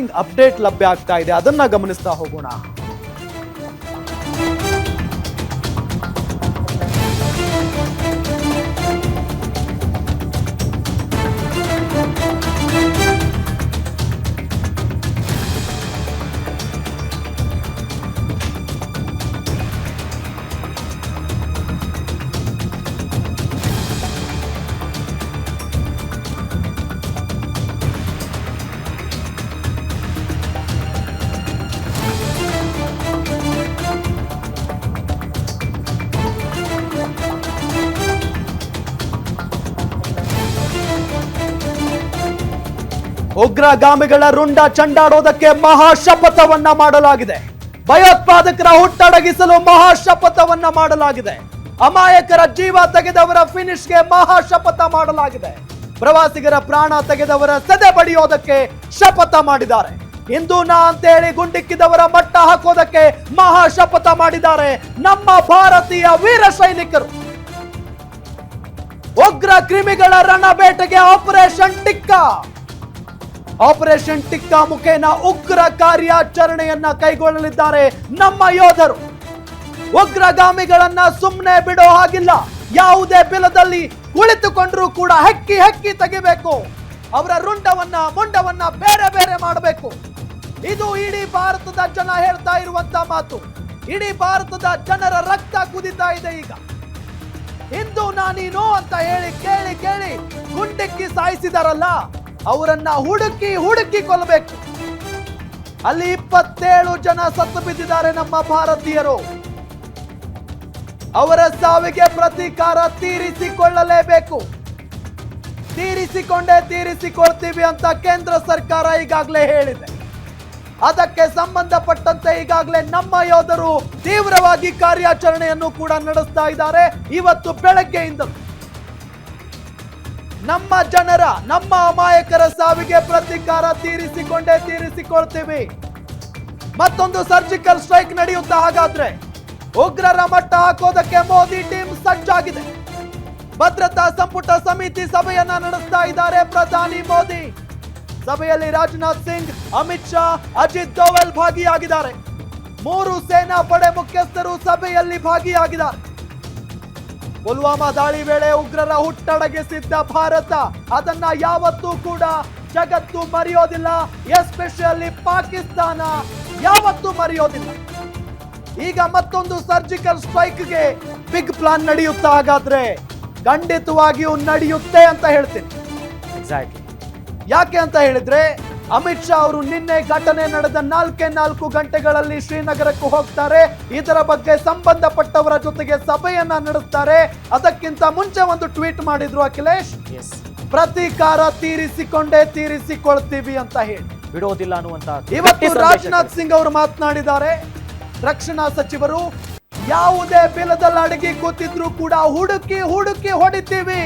Breaking update ಲಭ್ಯ ಆಗ್ತಾ ಇದೆ, ಅದನ್ನ ಗಮನಿಸ್ತಾ ಹೋಗೋಣ. ಉಗ್ರಗಾಮಿಗಳ ರುಂಡ ಚಂಡಾಡೋದಕ್ಕೆ ಮಹಾಶಪಥವನ್ನ ಮಾಡಲಾಗಿದೆ. ಭಯೋತ್ಪಾದಕರ ಹುಟ್ಟಡಗಿಸಲು ಮಹಾಶಪಥವನ್ನ ಮಾಡಲಾಗಿದೆ. ಅಮಾಯಕರ ಜೀವ ತೆಗೆದವರ ಫಿನಿಶ್ಗೆ ಮಹಾಶಪಥ ಮಾಡಲಾಗಿದೆ. ಪ್ರವಾಸಿಗರ ಪ್ರಾಣ ತೆಗೆದವರ ಸದೆ ಬಡಿಯೋದಕ್ಕೆ ಶಪಥ ಮಾಡಿದ್ದಾರೆ. ಹಿಂದೂನಾ ಅಂತೇಳಿ ಗುಂಡಿಕ್ಕಿದವರ ಮಟ್ಟ ಹಾಕೋದಕ್ಕೆ ಮಹಾಶಪಥ ಮಾಡಿದ್ದಾರೆ ನಮ್ಮ ಭಾರತೀಯ ವೀರ ಸೈನಿಕರು. ಉಗ್ರ ಕ್ರಿಮಿಗಳ ರಣಬೇಟೆಗೆ ಆಪರೇಷನ್ ಟಿಕ್ಕಾ ಮುಖೇನ ಉಗ್ರ ಕಾರ್ಯಾಚರಣೆಯನ್ನ ಕೈಗೊಳ್ಳಲಿದ್ದಾರೆ ನಮ್ಮ ಯೋಧರು. ಉಗ್ರಗಾಮಿಗಳನ್ನ ಸುಮ್ಮನೆ ಬಿಡೋ ಹಾಗಿಲ್ಲ. ಯಾವುದೇ ಬಿಲದಲ್ಲಿ ಕುಳಿತುಕೊಂಡ್ರೂ ಕೂಡ ಹೆಕ್ಕಿ ತೆಗಿಬೇಕು. ಅವರ ಮುಂಡವನ್ನ ಬೇರೆ ಬೇರೆ ಮಾಡಬೇಕು. ಇದು ಇಡೀ ಭಾರತದ ಜನ ಹೇಳ್ತಾ ಇರುವಂತ ಮಾತು. ಇಡೀ ಭಾರತದ ಜನರ ರಕ್ತ ಕುದಿತಾ ಇದೆ ಈಗ. ಹಿಂದೂ ನೀನು ಅಂತ ಹೇಳಿ ಕೇಳಿ ಗುಂಡಿಕ್ಕಿ ಸಾಯಿಸಿದಾರಲ್ಲ, ಅವರನ್ನ ಹುಡುಕಿ ಕೊಲ್ಲಬೇಕು. ಅಲ್ಲಿ 27 ಜನ ಸತ್ತು ಬಿದ್ದಿದ್ದಾರೆ ನಮ್ಮ ಭಾರತೀಯರು. ಅವರ ಸಾವಿಗೆ ಪ್ರತೀಕಾರ ತೀರಿಸಿಕೊಳ್ಳಲೇಬೇಕು. ತೀರಿಸಿಕೊಳ್ತೀವಿ ಅಂತ ಕೇಂದ್ರ ಸರ್ಕಾರ ಈಗಾಗಲೇ ಹೇಳಿದೆ. ಅದಕ್ಕೆ ಸಂಬಂಧಪಟ್ಟಂತೆ ಈಗಾಗಲೇ ನಮ್ಮ ಯೋಧರು ತೀವ್ರವಾಗಿ ಕಾರ್ಯಾಚರಣೆಯನ್ನು ಕೂಡ ನಡೆಸ್ತಾ ಇದ್ದಾರೆ. ಇವತ್ತು ಬೆಳಗ್ಗೆಯಿಂದ ನಮ್ಮ ಜನರ, ನಮ್ಮ ಅಮಾಯಕರ ಸಾವಿಗೆ ಪ್ರತೀಕಾರ ತೀರಿಸಿಕೊಳ್ತೀವಿ. ಮತ್ತೊಂದು ಸರ್ಜಿಕಲ್ ಸ್ಟ್ರೈಕ್ ನಡೆಯುತ್ತಾ ಹಾಗಾದ್ರೆ ಉಗ್ರರ ಮಟ್ಟ ಹಾಕೋದಕ್ಕೆ ಮೋದಿ ಟೀಮ್ ಸಜ್ಜಾಗಿದೆ. ಭದ್ರತಾ ಸಂಪುಟ ಸಮಿತಿ ಸಭೆಯನ್ನ ನಡೆಸ್ತಾ ಇದ್ದಾರೆ ಪ್ರಧಾನಿ ಮೋದಿ. ಸಭೆಯಲ್ಲಿ ರಾಜನಾಥ್ ಸಿಂಗ್, ಅಮಿತ್ ಶಾ, ಅಜಿತ್ ದೋವಲ್ ಭಾಗಿಯಾಗಿದ್ದಾರೆ. 3 ಸೇನಾ ಪಡೆ ಮುಖ್ಯಸ್ಥರು ಸಭೆಯಲ್ಲಿ ಭಾಗಿಯಾಗಿದ್ದಾರೆ. ಪುಲ್ವಾಮಾ ದಾಳಿ ವೇಳೆ ಉಗ್ರರ ಹುಟ್ಟಡಗಿಸಿದ್ದ ಭಾರತ, ಅದನ್ನ ಯಾವತ್ತೂ ಕೂಡ ಜಗತ್ತು ಮರೆಯೋದಿಲ್ಲ. ಎಸ್ಪೆಷಲಿ ಪಾಕಿಸ್ತಾನ ಯಾವತ್ತೂ ಮರೆಯೋದಿಲ್ಲ. ಈಗ ಮತ್ತೊಂದು ಸರ್ಜಿಕಲ್ ಸ್ಟ್ರೈಕ್ಗೆ ಬಿಗ್ ಪ್ಲಾನ್ ನಡೆಯುತ್ತಾ ಹಾಗಾದ್ರೆ ಖಂಡಿತವಾಗಿಯೂ ನಡೆಯುತ್ತೆ ಅಂತ ಹೇಳ್ತೀನಿ. ಎಕ್ಸಾಕ್ಟ್ಲಿ. ಯಾಕೆ ಅಂತ ಹೇಳಿದ್ರೆ ಅಮಿತ್ ಶಾ ಅವರು ನಿನ್ನೆ ಘಟನೆ ನಡೆದ 4 ಗಂಟೆಗಳಲ್ಲಿ ಶ್ರೀನಗರಕ್ಕೂ ಹೋಗ್ತಾರೆ. ಇದರ ಬಗ್ಗೆ ಸಂಬಂಧಪಟ್ಟವರ ಜೊತೆಗೆ ಸಭೆಯನ್ನ ನಡೆಸ್ತಾರೆ. ಅದಕ್ಕಿಂತ ಮುಂಚೆ ಒಂದು ಟ್ವೀಟ್ ಮಾಡಿದ್ರು ಅಖಿಲೇಶ್, ಪ್ರತೀಕಾರ ತೀರಿಸಿಕೊಳ್ತೀವಿ ಅಂತ ಹೇಳಿ ಬಿಡೋದಿಲ್ಲ ಅನ್ನುವಂತ. ಇವತ್ತು ರಾಜನಾಥ್ ಸಿಂಗ್ ಅವರು ಮಾತನಾಡಿದ್ದಾರೆ. ರಕ್ಷಣಾ ಸಚಿವರು ಯಾವುದೇ ಬಿಲದಲ್ಲಿ ಅಡಗಿ ಕೂತಿದ್ರು ಕೂಡ ಹುಡುಕಿ ಹೊಡಿತೀವಿ.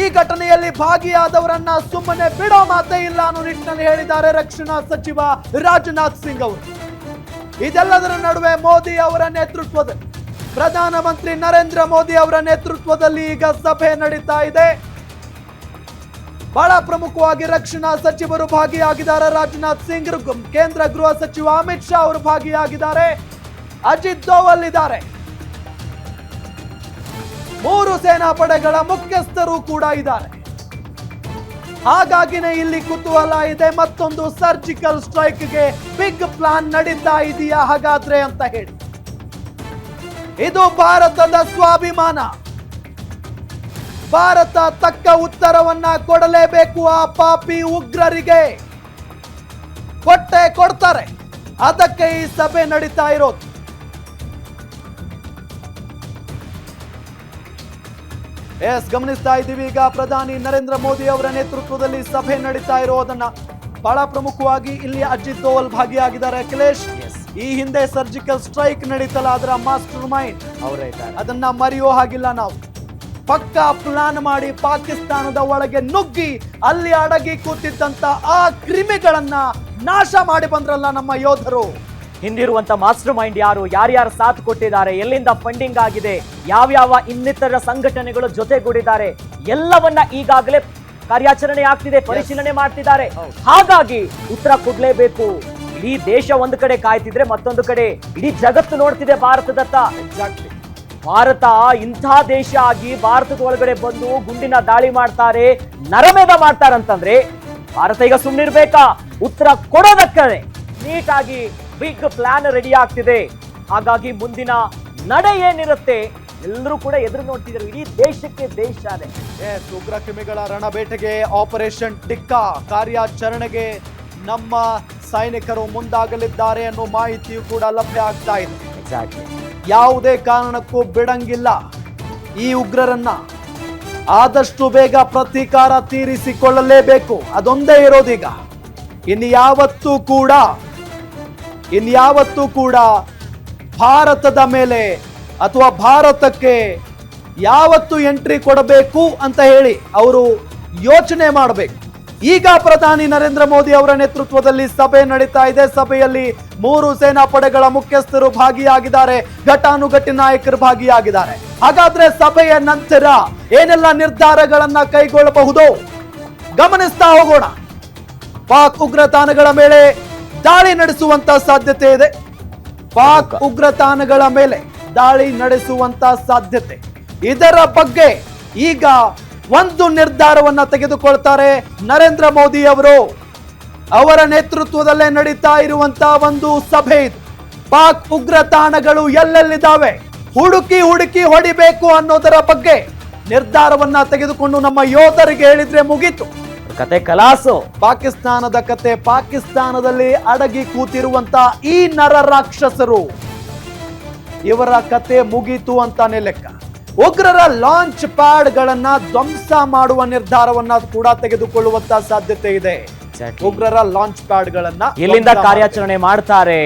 ಈ ಘಟನೆಯಲ್ಲಿ ಭಾಗಿಯಾದವರನ್ನ ಸುಮ್ಮನೆ ಬಿಡೋ ಮಾತೇ ಇಲ್ಲ ಅನ್ನೋ ನಿಟ್ಟಿನಲ್ಲಿ ಹೇಳಿದ್ದಾರೆ ರಕ್ಷಣಾ ಸಚಿವ ರಾಜನಾಥ್ ಸಿಂಗ್ ಅವರು. ಇದೆಲ್ಲದರ ನಡುವೆ ಮೋದಿ ಅವರ ನೇತೃತ್ವದಲ್ಲಿ, ಪ್ರಧಾನಮಂತ್ರಿ ನರೇಂದ್ರ ಮೋದಿ ಅವರ ನೇತೃತ್ವದಲ್ಲಿ ಈಗ ಸಭೆ ನಡೀತಾ ಇದೆ. ಬಹಳ ಪ್ರಮುಖವಾಗಿ ರಕ್ಷಣಾ ಸಚಿವರು ಭಾಗಿಯಾಗಿದ್ದಾರೆ. ರಾಜನಾಥ್ ಸಿಂಗ್, ಕೇಂದ್ರ ಗೃಹ ಸಚಿವ ಅಮಿತ್ ಶಾ ಅವರು ಭಾಗಿಯಾಗಿದ್ದಾರೆ. ಅಜಿತ್ ದೋವಲ್ ಇದ್ದಾರೆ. 3 ಸೇನಾ ಪಡೆಗಳ ಮುಖ್ಯಸ್ಥರು ಕೂಡ ಇದ್ದಾರೆ. ಹಾಗಾಗಿನೇ ಇಲ್ಲಿ ಕುತೂಹಲ ಇದೆ. ಮತ್ತೊಂದು ಸರ್ಜಿಕಲ್ ಸ್ಟ್ರೈಕ್ಗೆ ಬಿಗ್ ಪ್ಲಾನ್ ನಡೀತಾ ಇದೆಯಾ ಹಾಗಾದ್ರೆ ಅಂತ ಹೇಳಿ. ಇದು ಭಾರತದ ಸ್ವಾಭಿಮಾನ. ಭಾರತ ತಕ್ಕ ಉತ್ತರವನ್ನ ಕೊಡಲೇಬೇಕು ಆ ಪಾಪಿ ಉಗ್ರರಿಗೆ. ಕೊಡ್ತಾರೆ. ಅದಕ್ಕೆ ಈ ಸಭೆ ನಡೀತಾ ಇರೋದು. ಗಮನಿಸ್ತಾ ಇದ್ದೀವಿ ಈಗ ಪ್ರಧಾನಿ ನರೇಂದ್ರ ಮೋದಿ ಅವರ ನೇತೃತ್ವದಲ್ಲಿ ಸಭೆ ನಡೀತಾ ಇರೋದನ್ನ. ಬಹಳ ಪ್ರಮುಖವಾಗಿ ಇಲ್ಲಿ ಅಜಿತ್ ದೋವಲ್ ಭಾಗಿಯಾಗಿದ್ದಾರೆ. ಅಖಿಲೇಶ್, ಈ ಹಿಂದೆ ಸರ್ಜಿಕಲ್ ಸ್ಟ್ರೈಕ್ ನಡೀತಲ್ಲ, ಅದರ ಮಾಸ್ಟರ್ ಮೈಂಡ್ ಅವರೇ ಇದ್ದಾರೆ. ಅದನ್ನ ಮರೆಯೋ ಹಾಗಿಲ್ಲ ನಾವು. ಪಕ್ಕಾ ಪ್ಲಾನ್ ಮಾಡಿ ಪಾಕಿಸ್ತಾನದ ಒಳಗೆ ನುಗ್ಗಿ ಅಲ್ಲಿ ಅಡಗಿ ಕೂತಿದ್ದಂತ ಆ ಕ್ರಿಮಿಗಳನ್ನ ನಾಶ ಮಾಡಿ ಬಂದ್ರಲ್ಲ ನಮ್ಮ ಯೋಧರು. ಹಿಂದಿರುವಂತ ಮಾಸ್ಟರ್ ಮೈಂಡ್ ಯಾರು, ಯಾರ್ಯಾರು ಸಾಥ್ ಕೊಟ್ಟಿದ್ದಾರೆ, ಎಲ್ಲಿಂದ ಫಂಡಿಂಗ್ ಆಗಿದೆ, ಯಾವ್ಯಾವ ಇನ್ನಿತರ ಸಂಘಟನೆಗಳು ಜೊತೆಗೂಡಿದ್ದಾರೆ, ಎಲ್ಲವನ್ನ ಈಗಾಗಲೇ ಕಾರ್ಯಾಚರಣೆ ಆಗ್ತಿದೆ, ಪರಿಶೀಲನೆ ಮಾಡ್ತಿದ್ದಾರೆ. ಹಾಗಾಗಿ ಉತ್ತರ ಕೊಡ್ಲೇಬೇಕು. ಇಡೀ ದೇಶ ಒಂದು ಕಡೆ ಕಾಯ್ತಿದ್ರೆ ಮತ್ತೊಂದು ಕಡೆ ಇಡೀ ಜಗತ್ತು ನೋಡ್ತಿದೆ ಭಾರತದತ್ತ. ಎಕ್ಸಾಕ್ಟ್ಲಿ. ಭಾರತ ಇಂಥ ದೇಶ ಆಗಿ ಭಾರತದ ಒಳಗಡೆ ಬಂದು ಗುಂಡಿನ ದಾಳಿ ಮಾಡ್ತಾರೆ, ನರಮೇಧ ಮಾಡ್ತಾರಂತಂದ್ರೆ ಭಾರತ ಈಗ ಸುಮ್ಮನಿರ್ಬೇಕಾ? ಉತ್ತರ ಕೊಡೋದಕ್ಕೆ ನೀಟಾಗಿ ಬಿಗ್ ಪ್ಲಾನ್ ರೆಡಿ ಆಗ್ತಿದೆ. ಹಾಗಾಗಿ ಮುಂದಿನ ನಡೆ ಏನಿರುತ್ತೆ ಎಲ್ಲರೂ ಕೂಡ ಎದುರು ನೋಡ್ತಿದ್ದಾರೆ. ಇಡೀ ದೇಶಕ್ಕೆ ದೇಶ ಅದೇ. ಉಗ್ರ ಕ್ರಿಮಿಗಳ ರಣಬೇಟೆಗೆ ಆಪರೇಷನ್ ಟಿಕ್ಕಾ ಕಾರ್ಯಾಚರಣೆಗೆ ನಮ್ಮ ಸೈನಿಕರು ಮುಂದಾಗಲಿದ್ದಾರೆ ಅನ್ನೋ ಮಾಹಿತಿಯು ಕೂಡ ಲಭ್ಯ ಆಗ್ತಾ ಇದೆ. ಎಕ್ಸಾಕ್ಟ್ಲಿ. ಯಾವುದೇ ಕಾರಣಕ್ಕೂ ಬಿಡಂಗಿಲ್ಲ. ಈ ಉಗ್ರರನ್ನ ಆದಷ್ಟು ಬೇಗ ಪ್ರತೀಕಾರ ತೀರಿಸಿಕೊಳ್ಳಲೇಬೇಕು. ಅದೊಂದೇ ಇರೋದೀಗ. ಇನ್ಯಾವತ್ತೂ ಕೂಡ ಭಾರತದ ಮೇಲೆ ಅಥವಾ ಭಾರತಕ್ಕೆ ಯಾವತ್ತು ಎಂಟ್ರಿ ಕೊಡಬೇಕು ಅಂತ ಹೇಳಿ ಅವರು ಯೋಚನೆ ಮಾಡಬೇಕು. ಈಗ ಪ್ರಧಾನಿ ನರೇಂದ್ರ ಮೋದಿ ಅವರ ನೇತೃತ್ವದಲ್ಲಿ ಸಭೆ ನಡೀತಾ ಇದೆ. ಸಭೆಯಲ್ಲಿ 3 ಸೇನಾ ಪಡೆಗಳ ಮುಖ್ಯಸ್ಥರು ಭಾಗಿಯಾಗಿದ್ದಾರೆ, ಘಟಾನುಘಟಿ ನಾಯಕರು ಭಾಗಿಯಾಗಿದ್ದಾರೆ. ಹಾಗಾದ್ರೆ ಸಭೆಯ ನಂತರ ಏನೆಲ್ಲ ನಿರ್ಧಾರಗಳನ್ನ ಕೈಗೊಳ್ಳಬಹುದು ಗಮನಿಸ್ತಾ ಹೋಗೋಣ. ಪಾಕ್ ಉಗ್ರ ತಾಣಗಳ ಮೇಲೆ ದಾಳಿ ನಡೆಸುವಂತ ಸಾಧ್ಯತೆ ಇದೆ. ಪಾಕ್ ಉಗ್ರ ತಾಣಗಳ ಮೇಲೆ ದಾಳಿ ನಡೆಸುವಂತ ಸಾಧ್ಯತೆ. ಇದರ ಬಗ್ಗೆ ಈಗ ಒಂದು ನಿರ್ಧಾರವನ್ನ ತೆಗೆದುಕೊಳ್ತಾರೆ ನರೇಂದ್ರ ಮೋದಿ ಅವರು. ಅವರ ನೇತೃತ್ವದಲ್ಲೇ ನಡೀತಾ ಇರುವಂತಹ ಒಂದು ಸಭೆ ಇದು. ಪಾಕ್ ಉಗ್ರ ತಾಣಗಳು ಎಲ್ಲೆಲ್ಲಿದ್ದಾವೆ ಹುಡುಕಿ ಹೊಡಿಬೇಕು ಅನ್ನೋದರ ಬಗ್ಗೆ ನಿರ್ಧಾರವನ್ನ ತೆಗೆದುಕೊಂಡು ನಮ್ಮ ಯೋಧರಿಗೆ ಹೇಳಿದ್ರೆ ಮುಗೀತು. ಕತೆ ಕಲಾಸು. ಪಾಕಿಸ್ತಾನದ ಕತೆ. ಪಾಕಿಸ್ತಾನದಲ್ಲಿ ಅಡಗಿ ಕೂತಿರುವಂತ ಈ ನರ ರಾಕ್ಷಸರು, ಇವರ ಕತೆ ಮುಗೀತು ಅಂತಾನೆ ಲೆಕ್ಕ. ಉಗ್ರರ ಲಾಂಚ್ ಪ್ಯಾಡ್ ಗಳನ್ನ ಧ್ವಂಸ ಮಾಡುವ ನಿರ್ಧಾರವನ್ನ ಕೂಡ ತೆಗೆದುಕೊಳ್ಳುವಂತ ಸಾಧ್ಯತೆ ಇದೆ. ಉಗ್ರರ ಲಾಂಚ್ ಪ್ಯಾಡ್ ಗಳನ್ನ ಎಲ್ಲಿಂದ ಕಾರ್ಯಾಚರಣೆ ಮಾಡ್ತಾರೆ,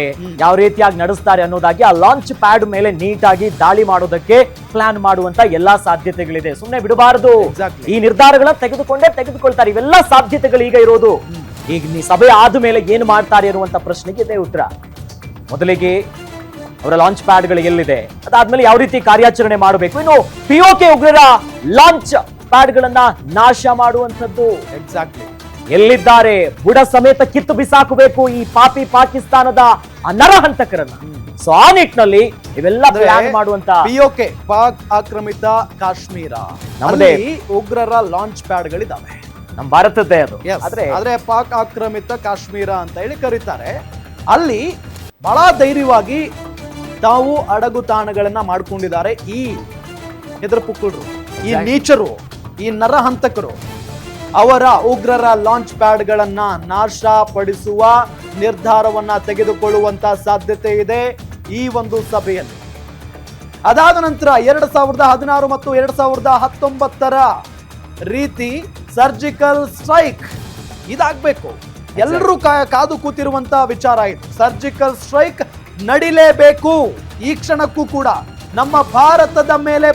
ಯಾವ ರೀತಿಯಾಗಿ ನಡೆಸ್ತಾರೆ ಅನ್ನೋದಾಗಿ ಆ ಲಾಂಚ್ ಪ್ಯಾಡ್ ಮೇಲೆ ನೀಟಾಗಿ ದಾಳಿ ಮಾಡೋದಕ್ಕೆ ಪ್ಲಾನ್ ಮಾಡುವಂತ ಎಲ್ಲಾ ಸಾಧ್ಯತೆಗಳಿದೆ. ಸುಮ್ಮನೆ ಬಿಡಬಾರದು. ಈ ನಿರ್ಧಾರಗಳನ್ನ ತೆಗೆದುಕೊಳ್ತಾರೆ. ಇವೆಲ್ಲ ಸಾಧ್ಯತೆಗಳು ಈಗ ಇರೋದು. ಈಗ ಈ ಸಭೆ ಆದ ಮೇಲೆ ಏನ್ ಮಾಡ್ತಾರೆ ಅನ್ನುವಂತ ಪ್ರಶ್ನೆಗೆ ಇದೆ ಉತ್ತರ. ಮೊದಲಿಗೆ ಅವರ ಲಾಂಚ್ ಪ್ಯಾಡ್ ಗಳು ಎಲ್ಲಿದೆ, ಅದಾದ್ಮೇಲೆ ಯಾವ ರೀತಿ ಕಾರ್ಯಾಚರಣೆ ಮಾಡಬೇಕು, ಇನ್ನು POK ಉಗ್ರರ ಲಾಂಚ್ ಪ್ಯಾಡ್ ಗಳನ್ನ ನಾಶ ಮಾಡುವಂತದ್ದು. ಎಕ್ಸಾಕ್ಟ್ಲಿ. ಎಲ್ಲಿದ್ದಾರೆ ಬುಡ ಸಮೇತ ಕಿತ್ತು ಬಿಸಾಕಬೇಕು ಈ ಪಾಪಿ ಪಾಕಿಸ್ತಾನದ ನರಹಂತಕರನ್ನ. ಸೊ ಆ ನಿಟ್ಟಿನಲ್ಲಿ ಇವೆಲ್ಲ ಪ್ಲಾನ್ ಮಾಡುವಂತ POK ಪಾಕ್ ಆಕ್ರಮಿತ ಕಾಶ್ಮೀರ ನಮ್ಮದೇ ಉಗ್ರರ ಲಾಂಚ್ ಪ್ಯಾಡ್ ಗಳಿದಾವೆ. ನಮ್ಮ ಭಾರತದ್ದೇ ಅದು. ಆದ್ರೆ ಪಾಕ್ ಆಕ್ರಮಿತ ಕಾಶ್ಮೀರ ಅಂತ ಹೇಳಿ ಕರೀತಾರೆ. ಅಲ್ಲಿ ಬಹಳ ಧೈರ್ಯವಾಗಿ ತಾವು ಅಡಗು ತಾಣಗಳನ್ನ ಮಾಡ್ಕೊಂಡಿದ್ದಾರೆ ಈ ಹೆದರ್ಪುಕ್ಕರು, ಈ ನೀಚರು, ಈ ನರಹಂತಕರು. ಅವರ ಉಗ್ರರ ಲಾಂಚ್ ಪ್ಯಾಡ್ ಗಳನ್ನ ನಾಶ ಪಡಿಸುವ ನಿರ್ಧಾರವನ್ನ ತೆಗೆದುಕೊಳ್ಳುವಂತ ಸಾಧ್ಯತೆ ಇದೆ ಈ ಒಂದು ಸಭೆಯಲ್ಲಿ. ಅದಾದ ನಂತರ 2016 ಮತ್ತು 2019 ರೀತಿ ಸರ್ಜಿಕಲ್ ಸ್ಟ್ರೈಕ್ ಇದಾಗಬೇಕು. ಎಲ್ಲರೂ ಕಾದು ಕೂತಿರುವಂತ ವಿಚಾರ ಇದು. ಸರ್ಜಿಕಲ್ ಸ್ಟ್ರೈಕ್ ನಡಿಲೇಬೇಕು. ಈ ಕ್ಷಣಕ್ಕೂ ಕೂಡ ನಮ್ಮ ಭಾರತದ ಮೇಲೆ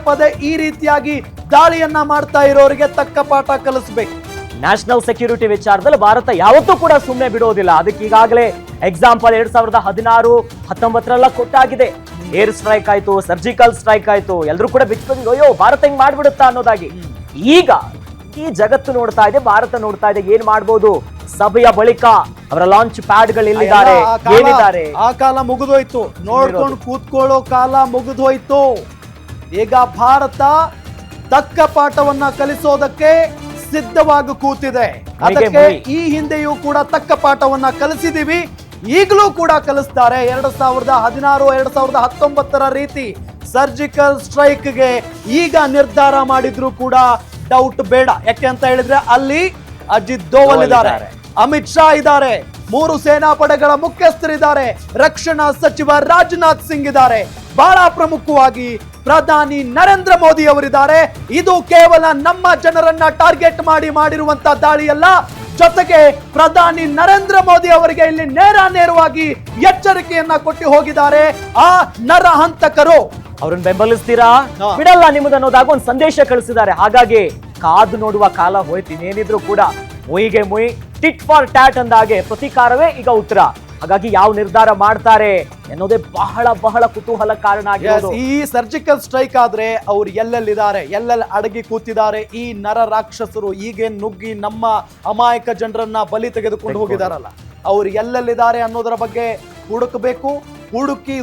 ಪದೇ ಈ ರೀತಿಯಾಗಿ ದಾಳಿಯನ್ನ ಮಾಡ್ತಾ ಇರೋರಿಗೆ ತಕ್ಕ ಪಾಠ ಕಲಿಸಬೇಕು. ನ್ಯಾಷನಲ್ ಸೆಕ್ಯೂರಿಟಿ ವಿಚಾರದಲ್ಲಿ ಭಾರತ ಯಾವತ್ತೂ ಕೂಡ ಸುಮ್ಮನೆ ಬಿಡೋದಿಲ್ಲ. ಅದಕ್ಕೆ ಈಗಾಗಲೇ ಎಕ್ಸಾಂಪಲ್ 2016-19 ಕೊಟ್ಟಾಗಿದೆ. ಏರ್ ಸ್ಟ್ರೈಕ್ ಆಯ್ತು, ಸರ್ಜಿಕಲ್ ಸ್ಟ್ರೈಕ್ ಆಯ್ತು, ಎಲ್ಲರೂ ಕೂಡ ಬಿಚ್ಚಿಕೊಂಡು ಅಯ್ಯೋ ಭಾರತ ಹಿಂಗ್ ಮಾಡ್ಬಿಡುತ್ತಾ ಅನ್ನೋದಾಗಿ. ಈಗ ಈ ಜಗತ್ತು ನೋಡ್ತಾ ಇದೆ, ಭಾರತ ನೋಡ್ತಾ ಇದೆ ಏನ್ ಮಾಡ್ಬೋದು. ಸಭೆಯ ಬಳಿಕ ಅವರ ಲಾಂಚ್ ಪ್ಯಾಡ್ ಗಳು ಎಲ್ಲಿದ್ದಾರೆ, ಏನಿದ್ದಾರೆ. ಆ ಕಾಲ ಮುಗಿದೋಯ್ತು. ನೋಡ್ಕೊಂಡು ಕೂತ್ಕೊಳ್ಳೋ ಕಾಲ ಮುಗಿದೋಯ್ತು. ಈಗ ಭಾರತ ತಕ್ಕ ಪಾಠವನ್ನ ಕಲಿಸೋದಕ್ಕೆ ಸಿದ್ಧವಾಗಿ ಕೂತಿದೆ. ಅದಕ್ಕೆ ಈ ಹಿಂದೆಯೂ ಕೂಡ ತಕ್ಕ ಪಾಠವನ್ನ ಕಲಿಸಿದೀವಿ, ಈಗಲೂ ಕೂಡ ಕಲಿಸ್ತಾರೆ. 2016, 2019 ರೀತಿ ಸರ್ಜಿಕಲ್ ಸ್ಟ್ರೈಕ್ಗೆ ಈಗ ನಿರ್ಧಾರ ಮಾಡಿದ್ರು ಕೂಡ ಡೌಟ್ ಬೇಡ. ಯಾಕೆ ಅಂತ ಹೇಳಿದ್ರೆ ಅಲ್ಲಿ ಅಜಿತ್ ದೋವಲ್ ಇದ್ದಾರೆ, ಅಮಿತ್ ಶಾ ಇದ್ದಾರೆ, 3 ಸೇನಾ ಪಡೆಗಳ ಮುಖ್ಯಸ್ಥರಿದ್ದಾರೆ, ರಕ್ಷಣಾ ಸಚಿವ ರಾಜನಾಥ್ ಸಿಂಗ್ ಇದ್ದಾರೆ, ಬಹಳ ಪ್ರಮುಖವಾಗಿ ಪ್ರಧಾನಿ ನರೇಂದ್ರ ಮೋದಿ ಅವರಿದ್ದಾರೆ. ಇದು ಕೇವಲ ನಮ್ಮ ಜನರನ್ನ ಟಾರ್ಗೆಟ್ ಮಾಡಿರುವಂತ ದಾಳಿಯಲ್ಲ. ಜೊತೆಗೆ ಪ್ರಧಾನಿ ನರೇಂದ್ರ ಮೋದಿ ಅವರಿಗೆ ಇಲ್ಲಿ ನೇರವಾಗಿ ಎಚ್ಚರಿಕೆಯನ್ನ ಕೊಟ್ಟು ಹೋಗಿದ್ದಾರೆ ಆ ನರಹಂತಕರು. ಅವ್ರನ್ನ ಬೆಂಬಲಿಸ್ತೀರಾ ಬಿಡಲ್ಲ ನಿಮ್ಮದು ಅನ್ನೋದಾಗ ಒಂದು ಸಂದೇಶ ಕಳಿಸಿದ್ದಾರೆ. ಹಾಗಾಗಿ ಕಾದು ನೋಡುವ ಕಾಲ ಹೋಯ್ತು. ಇನ್ನೇನಿದ್ರು ಕೂಡ ಮುಯಿಗೆ ಮುಯಿ, ಟಿಟ್ ಫಾರ್ ಟ್ಯಾಟ್ ಅಂದಾಗೆ ಪ್ರತೀಕಾರವೇ ಈಗ ಉತ್ತರ. ಹಾಗಾಗಿ ಯಾವ ನಿರ್ಧಾರ ಮಾಡ್ತಾರೆ ಅನ್ನೋದೇ ಬಹಳ ಬಹಳ ಕುತೂಹಲ ಕಾರಣ ಆಗಿರೋದು. ಈ ಸರ್ಜಿಕಲ್ ಸ್ಟ್ರೈಕ್ ಆದ್ರೆ ಅವ್ರು ಎಲ್ಲೆಲ್ಲಿದ್ದಾರೆ, ಎಲ್ಲೆಲ್ಲಿ ಅಡಗಿ ಕೂತಿದ್ದಾರೆ ಈ ನರ ರಾಕ್ಷಸರು, ಹೀಗೆ ನುಗ್ಗಿ ನಮ್ಮ ಅಮಾಯಕ ಜನರನ್ನ ಬಲಿ ತೆಗೆದುಕೊಂಡು ಹೋಗಿದಾರಲ್ಲ, ಅವ್ರು ಎಲ್ಲೆಲ್ಲಿದ್ದಾರೆ ಅನ್ನೋದರ ಬಗ್ಗೆ ಹುಡುಕಬೇಕು.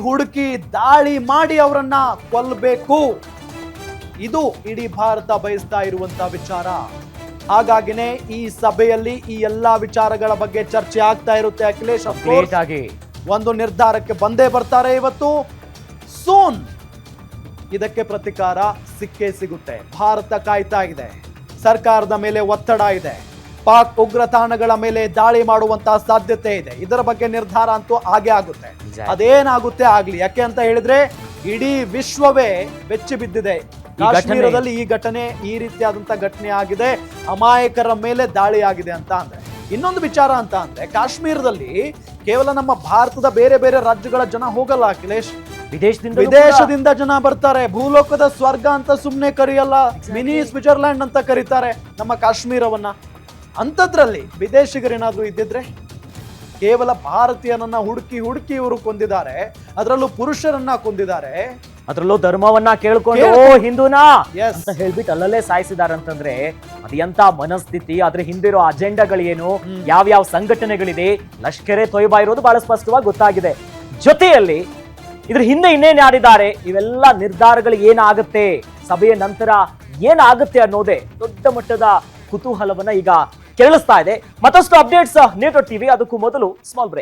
ಹುಡುಕಿ ದಾಳಿ ಮಾಡಿ ಅವರನ್ನ ಕೊಲ್ಲಬೇಕು. ಇದು ಇಡೀ ಭಾರತ ಬಯಸ್ತಾ ಇರುವಂತ ವಿಚಾರ. ಹಾಗಾಗಿನೇ ಈ ಸಭೆಯಲ್ಲಿ ಈ ಎಲ್ಲಾ ವಿಚಾರಗಳ ಬಗ್ಗೆ ಚರ್ಚೆ ಆಗ್ತಾ ಇರುತ್ತೆ. ಅಖಿಲೇಶ್ ಆಗಿ ಒಂದು ನಿರ್ಧಾರಕ್ಕೆ ಬಂದೇ ಬರ್ತಾರೆ ಇವತ್ತು. ಸೂನ್ ಇದಕ್ಕೆ ಪ್ರತಿಕಾರ ಸಿಕ್ಕೇ ಸಿಗುತ್ತೆ. ಭಾರತ ಕಾಯ್ತಾ ಇದೆ, ಸರ್ಕಾರದ ಮೇಲೆ ಒತ್ತಡ ಇದೆ, ಪಾಕ್ ಉಗ್ರ ತಾಣಗಳ ಮೇಲೆ ದಾಳಿ ಮಾಡುವಂತಹ ಸಾಧ್ಯತೆ ಇದೆ. ಇದರ ಬಗ್ಗೆ ನಿರ್ಧಾರ ಅಂತೂ ಆಗೇ ಆಗುತ್ತೆ. ಅದೇನಾಗುತ್ತೆ ಆಗ್ಲಿ, ಯಾಕೆ ಅಂತ ಹೇಳಿದ್ರೆ ಇಡೀ ವಿಶ್ವವೇ ಬೆಚ್ಚಿ ಬಿದ್ದಿದೆ. ಕಾಶ್ಮೀರದಲ್ಲಿ ಈ ಘಟನೆ, ಈ ರೀತಿಯಾದಂತಹ ಘಟನೆ ಆಗಿದೆ, ಅಮಾಯಕರ ಮೇಲೆ ದಾಳಿ ಆಗಿದೆ ಅಂತ ಅಂದ್ರೆ. ಇನ್ನೊಂದು ವಿಚಾರ ಅಂತ ಅಂದ್ರೆ ಕಾಶ್ಮೀರದಲ್ಲಿ ಕೇವಲ ನಮ್ಮ ಭಾರತದ ಬೇರೆ ಬೇರೆ ರಾಜ್ಯಗಳ ಜನ ಹೋಗಲ್ಲ ಅಖಿಲೇಶ್, ವಿದೇಶದಿಂದ ಜನ ಬರ್ತಾರೆ. ಭೂಲೋಕದ ಸ್ವರ್ಗ ಅಂತ ಸುಮ್ನೆ ಕರೆಯಲ್ಲ, ಮಿನಿ ಸ್ವಿಟ್ಜರ್ಲ್ಯಾಂಡ್ ಅಂತ ಕರೀತಾರೆ ನಮ್ಮ ಕಾಶ್ಮೀರವನ್ನ. ಅಂಥದ್ರಲ್ಲಿ ವಿದೇಶಿಗರೇನಾದ್ರೂ ಇದ್ದಿದ್ರೆ, ಕೇವಲ ಭಾರತೀಯನನ್ನ ಹುಡುಕಿ ಇವರು ಕೊಂದಿದ್ದಾರೆ, ಅದರಲ್ಲೂ ಪುರುಷರನ್ನ ಕೊಂದಿದ್ದಾರೆ, ಅದರಲ್ಲೂ ಧರ್ಮವನ್ನ ಕೇಳ್ಕೊಂಡು ಹಿಂದೂನಾ ಅಂತ ಹೇಳ್ಬಿಟ್ಟು ಅಲ್ಲಲ್ಲೇ ಸಾಯಿಸಿದ್ದಾರೆ ಅಂತಂದ್ರೆ ಅದು ಎಂತ ಮನಸ್ಥಿತಿ, ಅದ್ರ ಹಿಂದಿರೋ ಅಜೆಂಡಾಗಳು ಏನು, ಯಾವ್ಯಾವ ಸಂಘಟನೆಗಳಿದೆ, ಲಷ್ಕರೆ ತೊಯ್ಬಾ ಇರೋದು ಬಹಳ ಸ್ಪಷ್ಟವಾಗಿ ಗೊತ್ತಾಗಿದೆ. ಜೊತೆಯಲ್ಲಿ ಇದ್ರ ಹಿಂದೆ ಇನ್ನೇನ್ ಯಾರಿದ್ದಾರೆ, ಇವೆಲ್ಲ ನಿರ್ಧಾರಗಳು ಏನಾಗುತ್ತೆ, ಸಭೆಯ ನಂತರ ಏನಾಗುತ್ತೆ ಅನ್ನೋದೇ ದೊಡ್ಡ ಮಟ್ಟದ ಕುತೂಹಲವನ್ನ ಈಗ ಕೆರಳಿಸ್ತಾ ಇದೆ. ಮತ್ತಷ್ಟು ಅಪ್ಡೇಟ್ಸ್ ನೇಟೋ ಟಿವಿ. ಅದಕ್ಕೂ ಮೊದಲು ಸ್ಮಾಲ್ ಬ್ರೇಕ್.